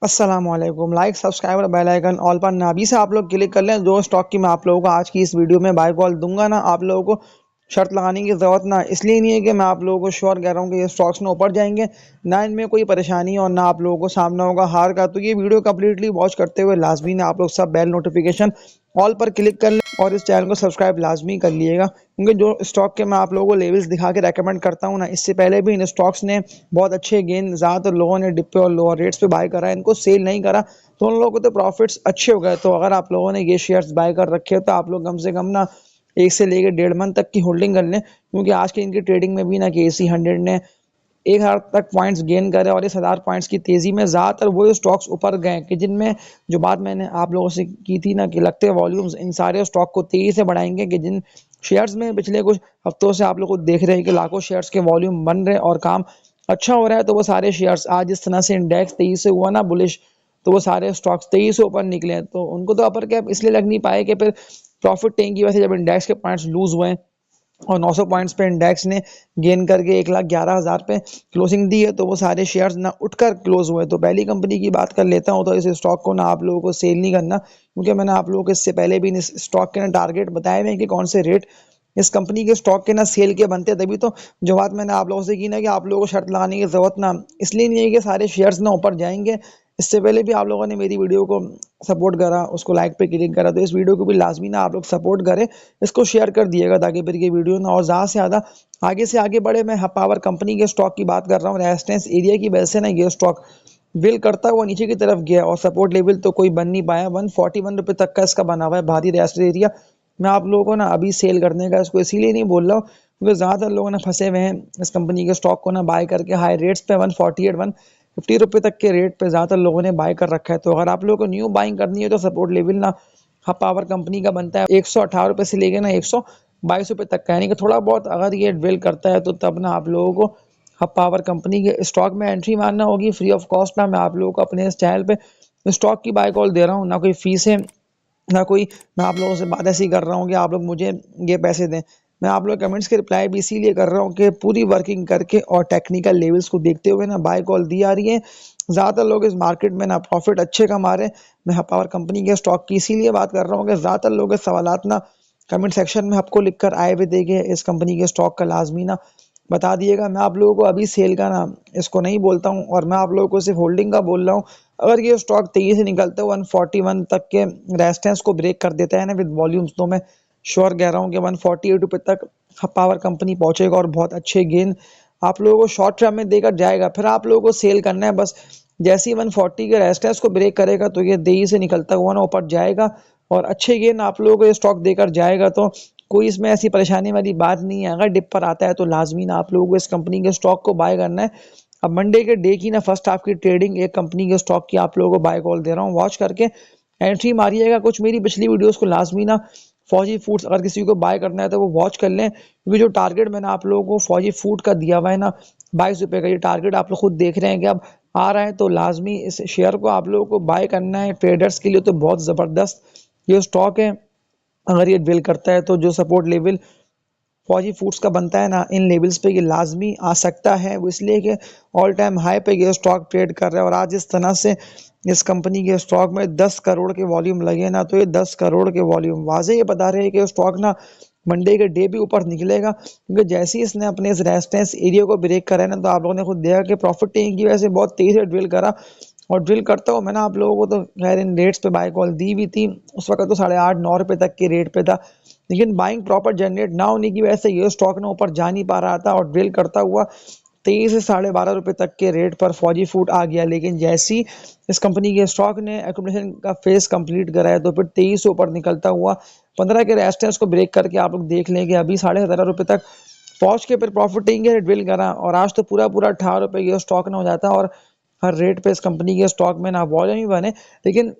अस्सलामुअलैकुम। Like subscribe और bell icon all पर ना अभी से आप लोग क्लिक कर लें। जो स्टॉक की मैं आप लोगों को आज की इस वीडियो में बाय कॉल दूंगा ना, आप लोगों को शर्त लगाने की ज़रूरत ना इसलिए नहीं है कि मैं आप लोगों को श्योर कह रहा हूँ कि ये स्टॉक्स ना ऊपर जाएंगे, ना इनमें कोई परेशानी और ना आप लोगों को सामना होगा हार का। तो ये वीडियो कंप्लीटली वॉच करते हुए लाजमी ना आप लोग सब बेल नोटिफिकेशन ऑल पर क्लिक कर लें और इस चैनल को सब्सक्राइब लाजमी कर लिएगा, क्योंकि जो स्टॉक के मैं आप लोगों को लेवल्स दिखा के रेकमेंड करता हूँ ना, इससे पहले भी इन स्टॉक्स ने बहुत अच्छे गेन, ज़्यादातर लोगों ने डिप पे और लोअर रेट्स पे बाय करा है, इनको सेल नहीं करा, तो उन लोगों को तो प्रॉफिट्स अच्छे हो गए। तो अगर आप लोगों ने ये शेयर्स बाय कर रखे हो तो आप लोग कम से कम ना 1 से लेकर 1.5 मंथ तक की होल्डिंग कर लें, क्योंकि आज की इनकी ट्रेडिंग में भी ना कि KC 100 ने 1,000 तक पॉइंट्स गेन करे और इस 1,000 पॉइंट्स की तेजी में ज़्यादातर वो स्टॉक्स ऊपर गए कि जिनमें जो बात मैंने आप लोगों से की थी ना कि लगते वॉल्यूम्स इन सारे स्टॉक को तेजी से बढ़ाएंगे, कि जिन शेयर्स में पिछले कुछ हफ्तों से आप लोग को देख रहे हैं कि लाखों शेयर्स के वॉल्यूम बन रहे और काम अच्छा हो रहा है, तो वो सारे शेयर्स आज इस तरह से इंडेक्स तेजी से हुआ ना बुलिश, तो वो सारे स्टॉक्स तेजी से ऊपर निकले। तो उनको तो अपर कैप इसलिए लग नहीं पाए कि फिर प्रॉफिट टेकिंग की वजह से जब इंडेक्स के पॉइंट्स लूज हुए और 900 पॉइंट्स पे इंडेक्स ने गेन करके 1,11,000 पे क्लोजिंग दी है, तो वो सारे शेयर्स ना उठकर क्लोज हुए। तो पहली कंपनी की बात कर लेता हूँ, तो इस स्टॉक को ना आप लोगों को सेल नहीं करना, क्योंकि मैंने आप लोगों को इससे पहले भी इस स्टॉक के ना टारगेट बताए हुए हैं कि कौन से रेट इस कंपनी के स्टॉक के ना सेल के बनते हैं। तभी तो जो बात मैंने आप लोगों से की ना कि आप लोगों को शर्त लगाने की जरूरत ना इसलिए नहीं है कि सारे शेयर्स ना ऊपर जाएंगे। इससे पहले भी आप लोगों ने मेरी वीडियो को सपोर्ट करा, उसको लाइक पे क्लिक करा, तो इस वीडियो को भी लाजमी ना आप लोग सपोर्ट करें, इसको शेयर कर दिएगा ताकि फिर ये वीडियो ना और ज़्यादा से ज़्यादा आगे से आगे बढ़े। मैं पावर कंपनी के स्टॉक की बात कर रहा हूँ। रेजिस्टेंस एरिया की वजह से ना ये स्टॉक बिल करता हुआ नीचे की तरफ गया और सपोर्ट लेवल तो कोई बन नहीं पाया। 141 रुपये तक का इसका बना हुआ है भारी रेजिस्टेंस एरिया। मैं आप लोगों को ना अभी सेल करने का इसको इसीलिए नहीं बोल रहा हूँ, क्योंकि ज़्यादातर लोग ना फंसे हुए हैं इस कंपनी के स्टॉक को ना बाय करके हाई रेट्स पे 148 150 रुपये तक के रेट पे ज़्यादातर लोगों ने बाय कर रखा है। तो अगर आप लोगों को न्यू बाइंग करनी है तो सपोर्ट लेवल ना हब पावर कंपनी का बनता है 118 रुपये से लेके ना 122 रुपये तक का, यानी कि थोड़ा बहुत अगर ये ड्रिल करता है तो तब ना आप लोगों को हब पावर कंपनी के स्टॉक में एंट्री मारना होगी फ्री ऑफ कॉस्ट ना। मैं आप लोगों को अपने इस चैनल पे स्टॉक की बाय कॉल दे रहा हूँ, ना कोई फीस है ना कोई, मैं आप लोगों से बात ऐसी कर रहा हूँ कि आप लोग मुझे ये पैसे दें। मैं आप लोग कमेंट्स के रिप्लाई भी इसीलिए कर रहा हूँ कि पूरी वर्किंग करके और टेक्निकल लेवल्स को देखते हुए ना बाय कॉल दी आ रही है। ज़्यादातर लोग इस मार्केट में ना प्रॉफिट अच्छे कमा रहे हैं। मैं पावर कंपनी के स्टॉक की इसीलिए बात कर रहा हूँ कि ज़्यादातर लोग के सवालात ना कमेंट सेक्शन में आपको लिख कर आए हुए देखे इस कंपनी के स्टॉक का लाजमी ना बता दिएगा। मैं आप लोगों को अभी सेल का ना इसको नहीं बोलता हूँ और मैं आप लोगों को सिर्फ होल्डिंग का बोल रहा हूँ। अगर ये स्टॉक तेजी से निकलता है 141 तक के रेजिस्टेंस को ब्रेक कर देता है ना विद वॉल्यूम्स, तो मैं श्योर कह रहा हूँ कि 148 रुपये तक पावर कंपनी पहुंचेगा और बहुत अच्छे गेन आप लोगों को शॉर्ट टर्म में देकर जाएगा। फिर आप लोगों को सेल करना है बस। जैसे ही 140 के रेजिस्टेंस को ब्रेक करेगा तो ये तेजी से निकलता हुआ ना ऊपर जाएगा और अच्छे गेन आप लोगों को ये स्टॉक देकर जाएगा। तो कोई इसमें ऐसी परेशानी वाली बात नहीं है। अगर डिप पर आता है तो लाजमी ना आप लोगों को इस कंपनी के स्टॉक को बाय करना है। अब मंडे के डे की ना फर्स्ट हाफ की ट्रेडिंग एक कंपनी के स्टॉक की आप लोगों को बाय कॉल दे रहा हूँ, वॉच करके एंट्री मारिएगा। कुछ मेरी पिछली वीडियोस को लाजमी ना फौजी फूड्स अगर किसी को बाय करना है तो वो वॉच कर लें, क्योंकि जो टारगेट मैंने आप लोगों को फौजी फूड का दिया हुआ है ना 22 रुपये का, ये टारगेट आप लोग खुद देख रहे हैं कि अब आ रहा है, तो लाजमी इस शेयर को आप लोगों को बाय करना है। ट्रेडर्स के लिए तो बहुत ज़बरदस्त ये स्टॉक है। अगर ये ड्रिल करता है तो जो सपोर्ट लेवल फौजी फूड्स का बनता है ना, इन लेवल्स पे ये लाजमी आ सकता है। वो इसलिए कि ऑल टाइम हाई पे ये स्टॉक ट्रेड कर रहा है और आज इस तरह से इस कंपनी के स्टॉक में 10 करोड़ के वॉल्यूम लगे ना, तो ये 10 करोड़ के वॉल्यूम वाजे ये बता रहे हैं कि स्टॉक ना मंडे के डे भी ऊपर निकलेगा, क्योंकि जैसे ही इसने अपने इस रेजिस्टेंस एरिया को ब्रेक करा है ना, तो आप लोगों ने खुद देखा कि प्रॉफिट टेकिंग की वजह से बहुत तेजी से ड्रिल करा और ड्रिल करता हूँ मैंने आप लोगों को तो खैर इन रेट्स पे बाय कॉल दी हुई थी। उस वक्त तो 8.5 9 रुपये तक के रेट पे था, लेकिन बाइंग प्रॉपर जनरेट ना होने की वजह से ये स्टॉक ना ऊपर जा नहीं पा रहा था और ड्रिल करता हुआ 23 से 12.5 रुपये तक के रेट पर फौजी फूड आ गया। लेकिन जैसी इस कंपनी के स्टॉक ने एकोमोडेशन का फेज कंप्लीट कराया तो फिर 23 से ऊपर निकलता हुआ 15 के रेजिस्टेंस को ब्रेक करके आप लोग देख लें कि अभी 17.5 रुपये तक पहुंच के फिर प्रॉफिट टेकिंग के ड्रिल करा और आज तो पूरा पूरा 18 रुपये ये स्टॉक ना हो जाता और हर रेट पे इस कंपनी के स्टॉक में ना वॉल्यूम ही बने। लेकिन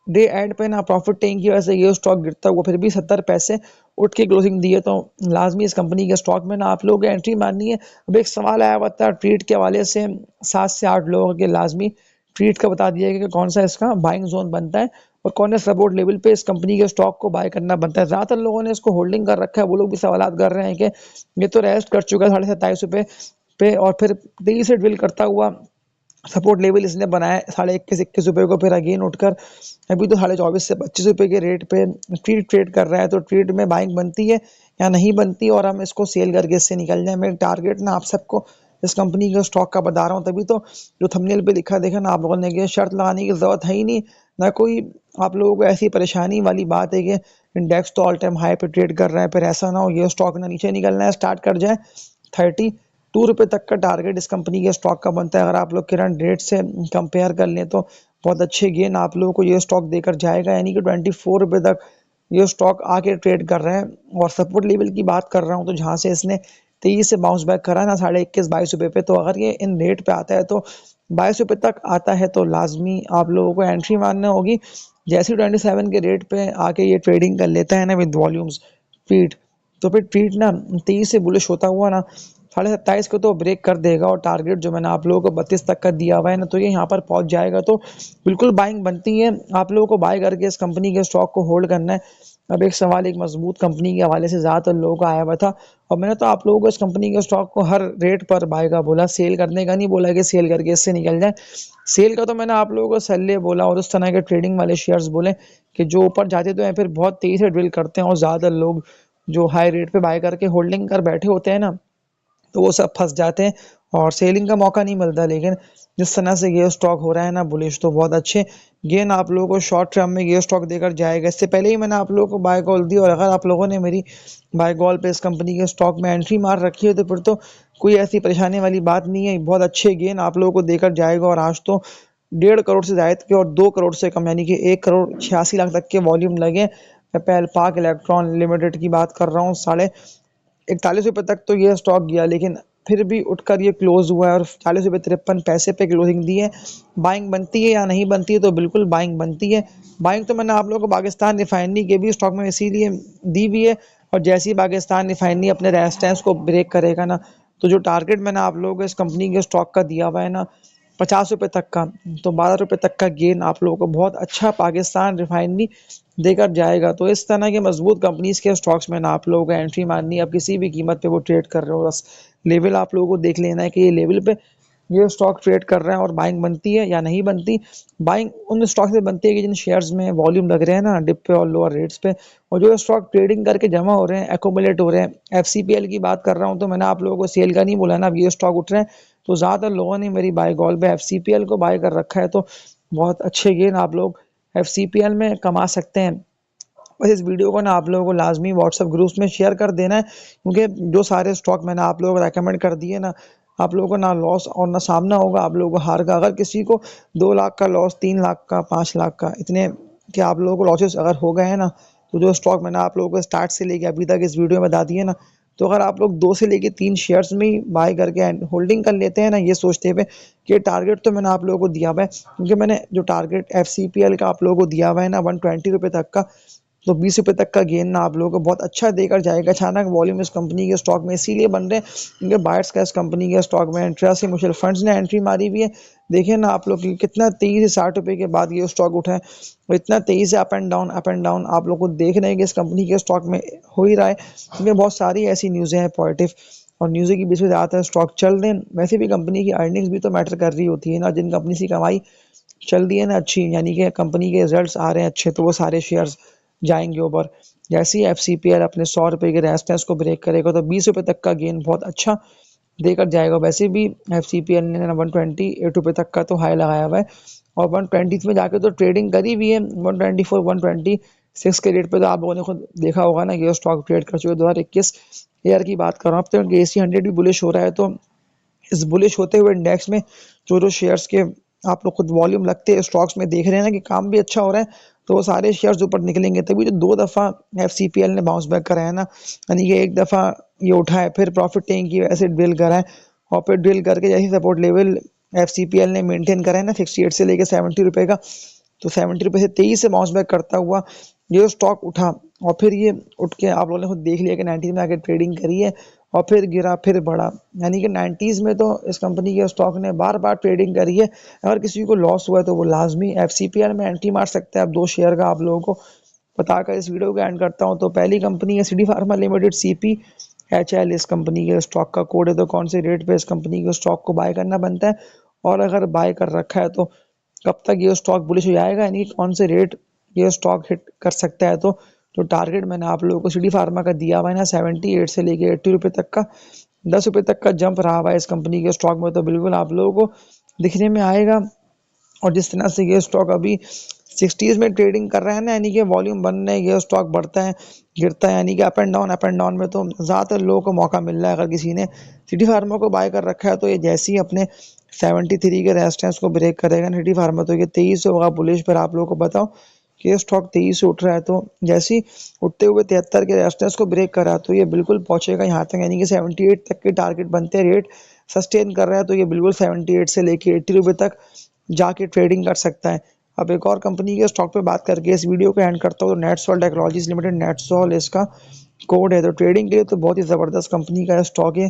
डे एंड पे ना प्रॉफिट टेकिंग की वजह से ये स्टॉक गिरता हुआ फिर भी 70 पैसे उठ के क्लोजिंग दी है। तो लाजमी इस कंपनी के स्टॉक में ना आप लोगों को एंट्री मारनी है। अब एक सवाल आया हुआ था ट्वीट के हवाले से 7 से 8 लोगों के, लाजमी ट्वीट का बता दिया कि कौन सा इसका बाइंग जोन बनता है और कौन सा सपोर्ट लेवल पे इस कंपनी के स्टॉक को बाय करना बनता है। ज़्यादातर लोगों ने इसको होल्डिंग कर रखा है, वो लोग भी सवाल कर रहे हैं कि ये तो रेस्ट कर चुका है 27.5 रुपये पे और फिर तेजी से ड्रिल करता हुआ सपोर्ट लेवल इसने बनाया 21.21 को, फिर अगेन उठकर अभी तो 24.5 से 25 रुपये के रेट पे ट्रेड कर रहा है। तो ट्रेड में बाइंग बनती है या नहीं बनती, और हम इसको सेल करके इससे निकल जाए। मैं टारगेट ना आप सबको इस कंपनी के स्टॉक का बता रहा हूँ, तभी तो जो थंबनेल पे लिखा देखा ना आप लोगों ने कि शर्त लगाने की ज़रूरत है ही नहीं, ना कोई आप लोगों को ऐसी परेशानी वाली बात है कि इंडेक्स तो ऑल टाइम हाई पे ट्रेड कर रहा है, फिर ऐसा ना हो ये स्टॉक ना नीचे निकलना है स्टार्ट कर जाए। 32 रुपये तक का टारगेट इस कंपनी के स्टॉक का बनता है। अगर आप लोग करंट रेट से कंपेयर कर लें तो बहुत अच्छे गेन आप लोगों को ये स्टॉक देकर जाएगा, यानी कि 24 रुपये तक ये स्टॉक आके ट्रेड कर रहा है। और सपोर्ट लेवल की बात कर रहा हूँ तो जहाँ से इसने 23 से बाउंस बैक करा ना 21.5-22 रुपये पे, तो अगर ये इन रेट पे आता है तो 22 रुपये तक आता है तो लाजमी आप लोगों को एंट्री मारना होगी। जैसे 27 के रेट पे आके ये ट्रेडिंग कर लेता है ना विद वॉल्यूम्स फीट, तो फिर ट्वीट ना 23 से बुलिश होता हुआ ना 27.5 को तो ब्रेक कर देगा। और टारगेट जो मैंने आप लोगों को 32 तक का दिया हुआ है ना, तो ये यहाँ पर पहुंच जाएगा। तो बिल्कुल बाइंग बनती है, आप लोगों को बाय करके इस कंपनी के स्टॉक को होल्ड करना है। अब एक सवाल एक मजबूत कंपनी के हवाले से ज़्यादातर लोगों का आया हुआ था, और मैंने तो आप लोगों को इस कंपनी के स्टॉक को हर रेट पर बाय का बोला, सेल करने का नहीं बोला कि सेल करके इससे निकल जाए। सेल का तो मैंने आप लोगों को सल्ले बोला और उस तरह के ट्रेडिंग वाले शेयर्स बोले कि जो ऊपर जाते तो हैं फिर बहुत तेज़ी से ड्रिल करते हैं, और ज़्यादातर लोग जो हाई रेट पे बाय करके होल्डिंग कर बैठे होते हैं ना, तो वो सब फंस जाते हैं और सेलिंग का मौका नहीं मिलता। लेकिन जिस तरह से ये स्टॉक हो रहा है ना बुलिश, तो बहुत अच्छे गेन आप लोगों को शॉर्ट टर्म में ये स्टॉक देकर जाएगा। इससे पहले ही मैंने आप लोगों को बाय कॉल दी, और अगर आप लोगों ने मेरी बाय कॉल पे इस कंपनी के स्टॉक में एंट्री मार रखी है तो फिर तो कोई ऐसी परेशानी वाली बात नहीं है। बहुत अच्छे गेन आप लोगों को देकर जाएगा। और आज तो 1.5 करोड़ से जायद के और 2 करोड़ से कम, यानी कि 1 करोड़ 86 लाख तक के वॉल्यूम लगे। मैं पहल पाक इलेक्ट्रॉन लिमिटेड की बात कर रहा हूँ, 41 रुपये तक तो ये स्टॉक गया, लेकिन फिर भी उठकर ये क्लोज हुआ है और 40.53 रुपये पे क्लोजिंग दी है। बाइंग बनती है या नहीं बनती है, तो बिल्कुल बाइंग बनती है। बाइंग तो मैंने आप लोगों को पाकिस्तान रिफाइनरी के भी स्टॉक में इसीलिए दी भी है, और जैसे ही पाकिस्तान रिफाइनरी अपने रेजिस्टेंस को ब्रेक करेगा ना, तो जो टारगेट मैंने आप लोगों को इस कंपनी के स्टॉक का दिया हुआ है ना 50 रुपये तक का, तो 12 रुपये तक का गेन आप लोगों को बहुत अच्छा पाकिस्तान रिफाइनरी देकर जाएगा। तो इस तरह के मजबूत कंपनीज के स्टॉक्स में ना आप लोगों को एंट्री मारनी है। आप किसी भी कीमत पे वो ट्रेड कर रहे हो, बस लेवल आप लोगों को देख लेना है कि ये लेवल पे ये स्टॉक ट्रेड कर रहा है, और बाइंग बनती है या नहीं बनती। बाइंग उन स्टॉक से बनती है कि जिन शेयर्स में वॉल्यूम लग रहे हैं ना डिप पे और लोअर रेट्स पे, और जो स्टॉक ट्रेडिंग करके जमा हो रहे हैं, एकोमुलेट हो रहे हैं। एफसीपीएल की बात कर रहा हूँ तो मैंने आप लोगों को सेल का नहीं बोला ना, अब ये स्टॉक उठ रहे हैं तो ज़्यादातर लोगों ने मेरी बाय कॉल पे एफसीपीएल को बाय कर रखा है। तो बहुत अच्छे गेन आप लोग एफसीपीएल में कमा सकते हैं। बस इस वीडियो को ना आप लोगों को लाजमी व्हाट्सएप ग्रुप्स में शेयर कर देना है, क्योंकि जो सारे स्टॉक मैंने आप लोगों को रेकमेंड कर दिए ना, आप लोगों को ना लॉस और ना सामना होगा आप लोगों को हार का। अगर किसी को 2 लाख का लॉस, 3 लाख का, 5 लाख का, इतने कि आप लोगों को लॉसेस अगर हो गए हैं ना, तो जो स्टॉक मैंने आप लोगों को स्टार्ट से लेके अभी तक इस वीडियो में बता दिए ना, तो अगर आप लोग 2 से लेके 3 शेयर्स में ही बाय करके होल्डिंग कर लेते हैं ना, ये सोचते हुए कि टारगेट तो मैंने आप लोगों को दिया हुआ है, क्योंकि मैंने जो टारगेट एफ का आप लोगों को दिया हुआ है ना 120 रुपये तक का, तो 20 रुपये तक का गेन ना आप लोगों को बहुत अच्छा देकर जाएगा। अचानक वॉल्यूम इस कंपनी के स्टॉक में इसीलिए बन रहे हैं क्योंकि बायर्स का इस कंपनी के स्टॉक में इंटरेस्ट से म्यूचुअल फंड्स ने एंट्री मारी हुई है। देखिए ना आप लोग कि कितना तेजी से 60 रुपये के बाद ये स्टॉक उठा है, और इतना तेजी से अप एंड डाउन आप लोग को देख रहे हैं कि इस कंपनी के स्टॉक में हो ही रहा है, क्योंकि बहुत सारी ऐसी न्यूज़ें हैं पॉजिटिव, और न्यूज़ें की बीच में ज़्यादातर स्टॉक चल रहे हैं। वैसे भी कंपनी की अर्निंग्स भी तो मैटर कर रही होती है ना, जिन कंपनी की कमाई चल रही है ना अच्छी, यानी कि कंपनी के रिजल्ट्स आ रहे हैं अच्छे, तो वो सारे शेयर्स जाएंगे ऊपर। जैसे ही एफसीपीएल अपने 100 रुपये के रेजिस्टेंस को ब्रेक करेगा तो 20 रुपये तक का गेन बहुत अच्छा देकर जाएगा। वैसे भी एफसीपीएल ने 128 रुपये तक का तो हाई लगाया हुआ है, और 120 में जाके तो ट्रेडिंग करी भी है। 124 126 के रेट पे तो आप लोगों ने खुद देखा होगा ना कि स्टॉक ट्रेड कर चुके। 2021 ईयर की बात कर रहा हूँ, अब तो AC 100 भी बुलिश हो रहा है। तो इस बुलिश होते हुए इंडेक्स में जो शेयर्स के आप लोग खुद वॉल्यूम लगते हैं स्टॉक्स में देख रहे हैं ना कि काम भी अच्छा हो रहा है, तो वो सारे शेयर्स ऊपर निकलेंगे। तभी तो 2 दफ़ा एफसीपीएल ने बाउंस बैक करा है ना, यानी कि एक दफ़ा ये उठा है, फिर प्रॉफिट टेकिंग की वजह से ड्रिल करा है, और फिर ड्रिल करके जैसे सपोर्ट लेवल एफसीपीएल ने मेंटेन करा है ना 68 से लेकर 70 रुपये का, तो 70 रुपये से 23 से बाउंस बैक करता हुआ ये स्टॉक उठा, और फिर ये उठ के आप लोगों ने खुद देख लिया कि 90 में आके ट्रेडिंग करी है और फिर गिरा फिर बढ़ा। यानी कि 90s में तो इस कंपनी के स्टॉक ने बार बार ट्रेडिंग करी है। अगर किसी को लॉस हुआ है तो वो लाजमी एफसीपीएल में एंट्री मार सकता है। अब 2 शेयर का आप लोगों को बताकर इस वीडियो को एंड करता हूँ। तो पहली कंपनी है सिटी फार्मा लिमिटेड, CPHL इस कंपनी के स्टॉक का कोड है। तो कौन से रेट पे इस कंपनी के स्टॉक को बाय करना बनता है और अगर बाय कर रखा है तो कब तक ये स्टॉक बुलिश हो जाएगा, यानी कि कौन से रेट ये स्टॉक हिट कर सकता है। तो जो टारगेट मैंने आप लोगों को सिटी फार्मा का दिया हुआ है ना 78 से लेके 80 रुपये तक का, 10 रुपये तक का जंप रहा हुआ है इस कंपनी के स्टॉक में, तो बिल्कुल आप लोगों को दिखने में आएगा। और जिस तरह से ये स्टॉक अभी 60s में ट्रेडिंग कर रहा है ना, यानी कि वॉल्यूम बन रहे हैं, ये स्टॉक बढ़ता है गिरता है, यानी कि अप एंड डाउन में तो ज़्यादातर लोगों को मौका मिल रहा है। अगर किसी ने सिटी फार्मा को बाय कर रखा है तो ये जैसे ही अपने 73 के रेजिस्टेंस को ब्रेक करेगा सिटी फार्मा, तो ये 23 होगा बुलिश। पर आप लोगों को बताओ कि ये स्टॉक 23 से उठ रहा है, तो जैसे ही उठते हुए 73 के रेजिस्टेंस को ब्रेक करा तो ये बिल्कुल पहुंचेगा यहाँ तक, यानी कि 78 तक के टारगेट बनते हैं। रेट सस्टेन कर रहा है तो ये बिल्कुल 78 से लेके 80 रुपये तक जाके ट्रेडिंग कर सकता है। अब एक और कंपनी के स्टॉक पे बात करके इस वीडियो को एंड करता हूँ, तो नेटसॉल टेक्नोलॉजीज लिमिटेड, नेटसॉल इसका कोड है। तो ट्रेडिंग के लिए तो बहुत ही ज़बरदस्त कंपनी का स्टॉक है।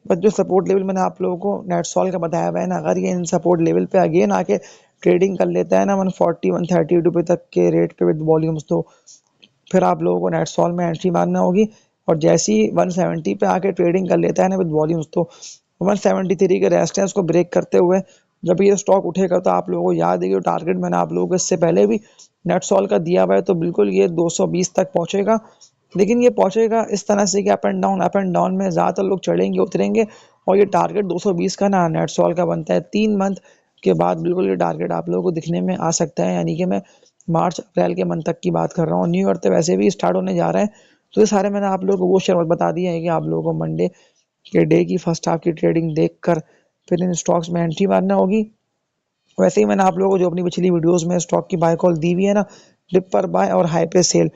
बस जो सपोर्ट लेवल मैंने आप लोगों को नेटसॉल का बताया हुआ है ना, अगर ये इन सपोर्ट लेवल पे अगेन आके ट्रेडिंग कर लेता है ना 140 130 रुपये तक के रेट पे विद वॉल्यूम्स, तो फिर आप लोगों को नेटसॉल में एंट्री मारना होगी। और जैसे ही 170 पे आके ट्रेडिंग कर लेता है ना विद वॉल्यूम्स, तो 173 के रेजिस्टेंस को ब्रेक करते हुए जब ये स्टॉक उठेगा, तो आप लोगों को याद है कि टारगेट मैंने आप लोगों को इससे पहले भी नेटसॉल का दिया हुआ है, तो बिल्कुल ये 220 तक पहुंचेगा। लेकिन ये पहुंचेगा इस तरह से कि अप एंड डाउन में ज़्यादातर लोग चढ़ेंगे उतरेंगे। और ये टारगेट 220 का ना नेटसॉल का बनता है 3 मंथ के बाद, बिल्कुल ये टारगेट आप लोगों को दिखने में आ सकता है। यानी कि मैं मार्च अप्रैल के मंथ तक की बात कर रहा हूँ, न्यू ईयर तो वैसे भी स्टार्ट होने जा रहा है। तो ये सारे मैंने आप लोगों को वो शेयर बता दिए हैं कि आप लोगों को मंडे के डे की फर्स्ट हाफ की ट्रेडिंग देखकर फिर इन स्टॉक्स में एंट्री मारना होगी। वैसे ही मैंने आप लोगों को जो अपनी पिछली वीडियोस में स्टॉक की बाय कॉल दी हुई है ना, डिप पर बाय और हाई पे सेल,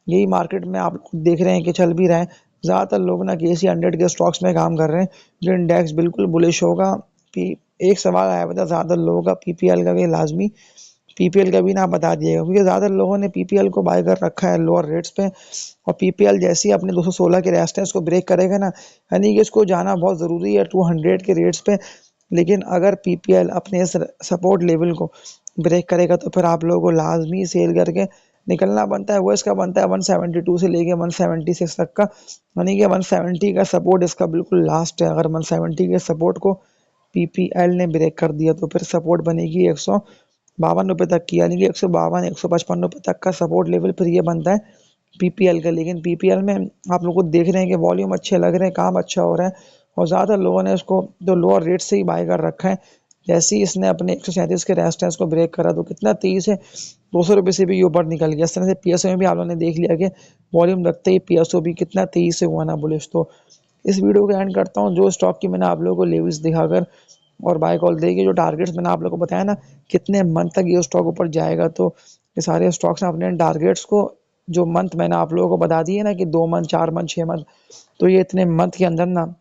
यही मार्केट में आप देख रहे हैं कि चल भी रहा है। ज़्यादातर लोग ना KC 100 के स्टॉक्स में काम कर रहे हैं, जो इंडेक्स बिल्कुल बुलिश होगा। एक सवाल आया हुआ था ज़्यादातर लोगों का PPL का, भी लाजमी PPL का भी ना आप बता दिएगा, क्योंकि ज़्यादातर लोगों ने PPL को बाय कर रखा है लोअर रेट्स पे। और PPL जैसे ही अपने 216 के रेजिस्टेंस को ब्रेक करेगा ना, यानी कि इसको जाना बहुत ज़रूरी है 200 के रेट्स पे। लेकिन अगर PPL अपने इस सपोर्ट लेवल को ब्रेक करेगा तो फिर आप लोगों को लाजमी सेल करके निकलना बनता है। वो इसका बनता है 172 से लेके 176 तक का, यानी कि 170 का सपोर्ट इसका बिल्कुल लास्ट है। अगर 170 के सपोर्ट को PPL ने ब्रेक कर दिया तो फिर सपोर्ट बनेगी 152 रुपये तक की, यानी कि 152 155 रुपये तक का सपोर्ट लेवल फिर ये बनता है PPL का। लेकिन PPL में आप लोग को देख रहे हैं कि वॉल्यूम अच्छे लग रहे हैं, काम अच्छा हो रहा है, और ज़्यादातर लोगों ने उसको जो लोअर रेट से ही बाय कर रखा है। जैसे ही इसने अपने 137 के रेजिस्टेंस को ब्रेक करा तो कितना तेज़ी से 200 रुपये से भी ऊपर निकल गया। इस तरह से PSO में भी आप लोगों ने देख लिया कि वॉल्यूम रखते ही PSO भी कितना तेज़ी से हुआ ना बुलिश। तो इस वीडियो को एंड करता हूँ, जो स्टॉक की मैंने आप लोगों को लेवल्स दिखाकर और बाय कॉल देगी, जो टारगेट्स मैंने आप लोगों को बताया ना कितने मंथ तक ये स्टॉक ऊपर जाएगा, तो ये सारे स्टॉक्स ने अपने टारगेट्स को जो मंथ मैंने आप लोगों को बता दिए ना कि 2 मंथ 4 मंथ 6 मंथ, तो ये इतने मंथ के अंदर ना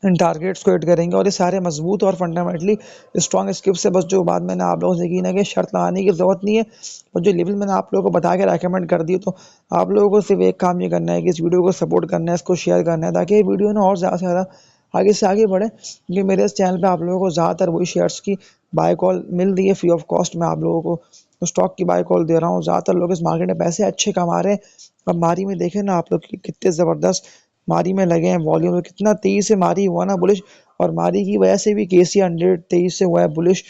इन टारगेट्स को हिट करेंगे। और ये सारे मजबूत और फंडामेंटली स्ट्रॉन्ग स्किप से, बस जो बात मैंने आप लोगों से की ना कि शर्त लगाने की ज़रूरत नहीं है, और जो लेवल मैंने आप लोगों को बता के रेकमेंड कर दी, तो आप लोगों को सिर्फ एक काम ये करना है कि इस वीडियो को सपोर्ट करना है, इसको शेयर करना है, ताकि ये वीडियो ना और ज़्यादा से ज़्यादा आगे से आगे बढ़े। क्योंकि मेरे इस चैनल पे आप लोगों को ज़्यादातर वही शेयर्स की बाय कॉल मिल रही है फ्री ऑफ कॉस्ट। मैं आप लोगों को स्टॉक की बाय कॉल दे रहा हूँ। ज़्यादातर लोग इस मार्केट में पैसे अच्छे कमा रहे हैं। अब मारी में देखें ना आप लोग कितने ज़बरदस्त मारी में लगे हैं, वॉल्यूम में कितना तेज़ी से मारी हुआ ना बुलिश, और मारी की वजह से भी KC 100 23 से हुआ है बुलिश।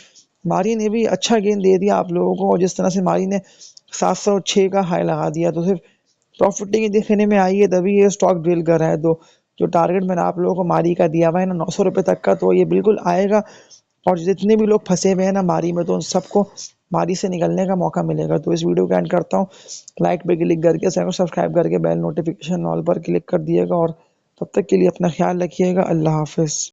मारी ने भी अच्छा गेंद दे दिया आप लोगों को, और जिस तरह से मारी ने 706 का हाई लगा दिया, तो सिर्फ प्रॉफिटिंग दिखने में आई है तभी ये स्टॉक ड्रिल कर रहा है। तो जो टारगेट मैंने आप लोगों को मारी का दिया हुआ है ना 900 रुपये तक का, तो ये बिल्कुल आएगा। और जितने भी लोग फंसे हुए हैं ना मारी में, तो उन सबको मारी से निकलने का मौका मिलेगा। तो इस वीडियो को एंड करता हूँ, लाइक पे क्लिक करके चैनल को सब्सक्राइब करके बेल नोटिफिकेशन ऑल पर क्लिक कर दिएगा। और तब तक के लिए अपना ख्याल रखिएगा। अल्लाह हाफिज़।